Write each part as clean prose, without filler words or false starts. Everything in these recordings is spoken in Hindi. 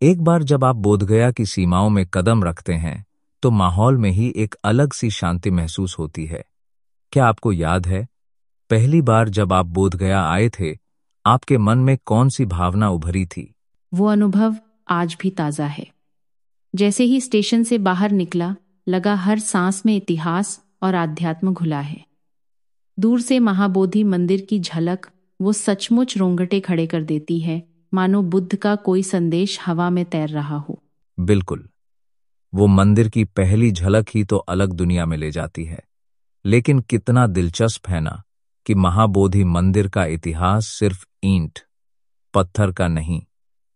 एक बार जब आप बोधगया की सीमाओं में कदम रखते हैं तो माहौल में ही एक अलग सी शांति महसूस होती है। क्या आपको याद है पहली बार जब आप बोधगया आए थे, आपके मन में कौन सी भावना उभरी थी? वो अनुभव आज भी ताज़ा है। जैसे ही स्टेशन से बाहर निकला, लगा हर सांस में इतिहास और आध्यात्म घुला है। दूर से महाबोधि मंदिर की झलक वो सचमुच रोंगटे खड़े कर देती है, मानो बुद्ध का कोई संदेश हवा में तैर रहा हो। बिल्कुल, वो मंदिर की पहली झलक ही तो अलग दुनिया में ले जाती है। लेकिन कितना दिलचस्प है ना कि महाबोधि मंदिर का इतिहास सिर्फ ईंट पत्थर का नहीं,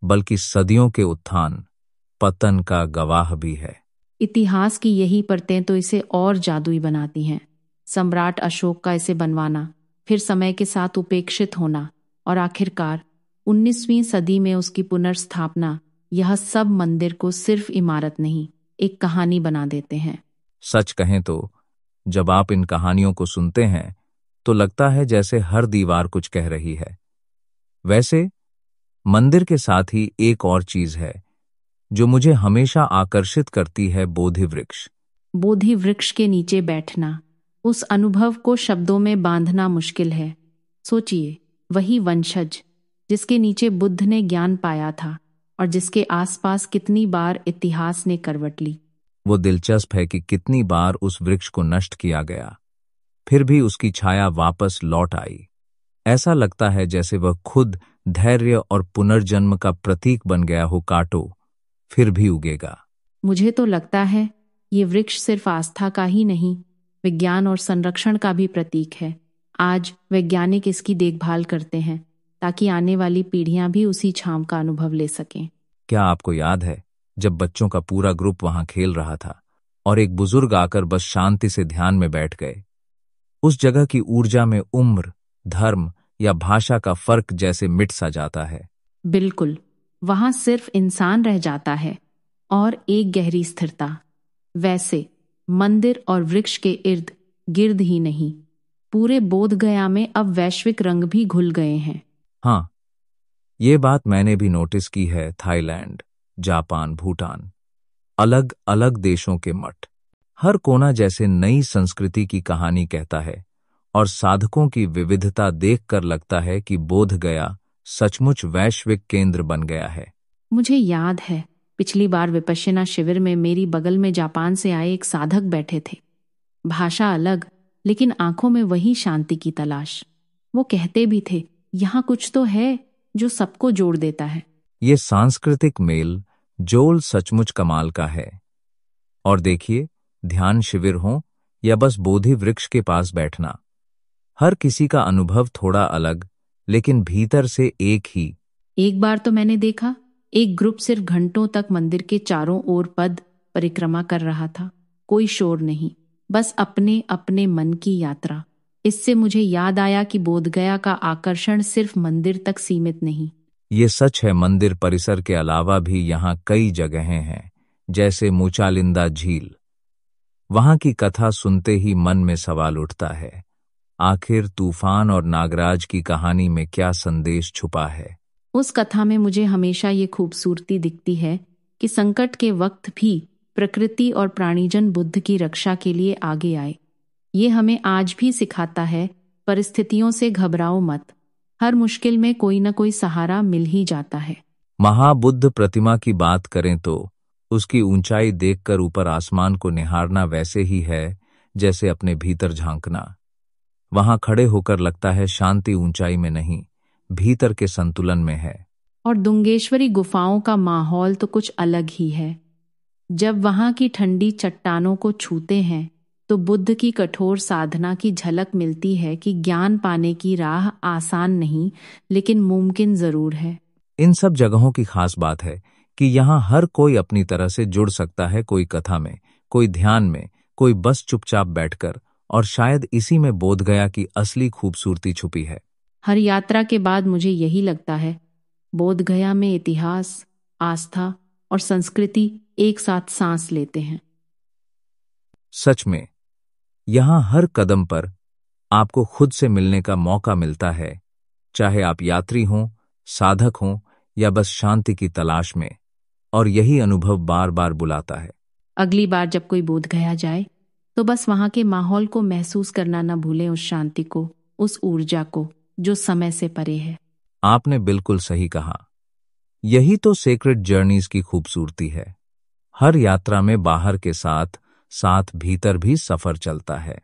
बल्कि सदियों के उत्थान पतन का गवाह भी है। इतिहास की यही परतें तो इसे और जादुई बनाती हैं। सम्राट अशोक का इसे बनवाना, फिर समय के साथ उपेक्षित होना और आखिरकार 19वीं सदी में उसकी पुनर्स्थापना, यह सब मंदिर को सिर्फ इमारत नहीं, एक कहानी बना देते हैं। सच कहें तो जब आप इन कहानियों को सुनते हैं तो लगता है जैसे हर दीवार कुछ कह रही है। वैसे मंदिर के साथ ही एक और चीज है जो मुझे हमेशा आकर्षित करती है, बोधि वृक्ष। बोधि वृक्ष के नीचे बैठना, उस अनुभव को शब्दों में बांधना मुश्किल है। सोचिए, वही वंशज जिसके नीचे बुद्ध ने ज्ञान पाया था और जिसके आसपास कितनी बार इतिहास ने करवट ली। वो दिलचस्प है कि कितनी बार उस वृक्ष को नष्ट किया गया, फिर भी उसकी छाया वापस लौट आई। ऐसा लगता है जैसे वह खुद धैर्य और पुनर्जन्म का प्रतीक बन गया हो। काटो फिर भी उगेगा। मुझे तो लगता है ये वृक्ष सिर्फ आस्था का ही नहीं, विज्ञान और संरक्षण का भी प्रतीक है। आज वैज्ञानिक इसकी देखभाल करते हैं ताकि आने वाली पीढ़ियां भी उसी छांव का अनुभव ले सकें। क्या आपको याद है जब बच्चों का पूरा ग्रुप वहां खेल रहा था और एक बुजुर्ग आकर बस शांति से ध्यान में बैठ गए? उस जगह की ऊर्जा में उम्र, धर्म या भाषा का फर्क जैसे मिट सा जाता है। बिल्कुल, वहां सिर्फ इंसान रह जाता है और एक गहरी स्थिरता। वैसे मंदिर और वृक्ष के इर्द गिर्द ही नहीं, पूरे बोधगया में अब वैश्विक रंग भी घुल गए हैं। हाँ, ये बात मैंने भी नोटिस की है। थाईलैंड, जापान, भूटान, अलग अलग देशों के मठ, हर कोना जैसे नई संस्कृति की कहानी कहता है और साधकों की विविधता देखकर लगता है कि बोधगया सचमुच वैश्विक केंद्र बन गया है। मुझे याद है, पिछली बार विपश्यना शिविर में मेरी बगल में जापान से आए एक साधक बैठे थे। भाषा अलग, लेकिन आंखों में वही शांति की तलाश। वो कहते भी थे, यहाँ कुछ तो है जो सबको जोड़ देता है। ये सांस्कृतिक मेल जोल सचमुच कमाल का है। और देखिए, ध्यान शिविर हो या बस बोधि वृक्ष के पास बैठना, हर किसी का अनुभव थोड़ा अलग, लेकिन भीतर से एक ही। एक बार तो मैंने देखा, एक ग्रुप सिर्फ घंटों तक मंदिर के चारों ओर पद परिक्रमा कर रहा था। कोई शोर नहीं, बस अपने अपने मन की यात्रा। इससे मुझे याद आया कि बोधगया का आकर्षण सिर्फ मंदिर तक सीमित नहीं। ये सच है, मंदिर परिसर के अलावा भी यहाँ कई जगहें हैं, जैसे मुचालिंदा झील। वहां की कथा सुनते ही मन में सवाल उठता है, आखिर तूफान और नागराज की कहानी में क्या संदेश छुपा है? उस कथा में मुझे हमेशा ये खूबसूरती दिखती है कि संकट के वक्त भी प्रकृति और प्राणीजन बुद्ध की रक्षा के लिए आगे आए। ये हमें आज भी सिखाता है, परिस्थितियों से घबराओ मत, हर मुश्किल में कोई न कोई सहारा मिल ही जाता है। महाबुद्ध प्रतिमा की बात करें तो उसकी ऊंचाई देखकर ऊपर आसमान को निहारना वैसे ही है जैसे अपने भीतर झांकना। वहां खड़े होकर लगता है शांति ऊंचाई में नहीं, भीतर के संतुलन में है। और दुंगेश्वरी गुफाओं का माहौल तो कुछ अलग ही है। जब वहां की ठंडी चट्टानों को छूते हैं तो बुद्ध की कठोर साधना की झलक मिलती है कि ज्ञान पाने की राह आसान नहीं, लेकिन मुमकिन जरूर है। इन सब जगहों की खास बात है कि यहाँ हर कोई अपनी तरह से जुड़ सकता है, कोई कथा में, कोई ध्यान में, कोई बस चुपचाप बैठकर। और शायद इसी में बोधगया की असली खूबसूरती छुपी है। हर यात्रा के बाद मुझे यही लगता है, बोधगया में इतिहास, आस्था और संस्कृति एक साथ सांस लेते हैं। सच में, यहाँ हर कदम पर आपको खुद से मिलने का मौका मिलता है, चाहे आप यात्री हों, साधक हों या बस शांति की तलाश में। और यही अनुभव बार बार बुलाता है। अगली बार जब कोई बोध गया जाए तो बस वहां के माहौल को महसूस करना न भूलें, उस शांति को, उस ऊर्जा को जो समय से परे है। आपने बिल्कुल सही कहा। यही तो सेक्रेड जर्नीज की खूबसूरती है। हर यात्रा में बाहर के साथ साथ भीतर भी सफर चलता है।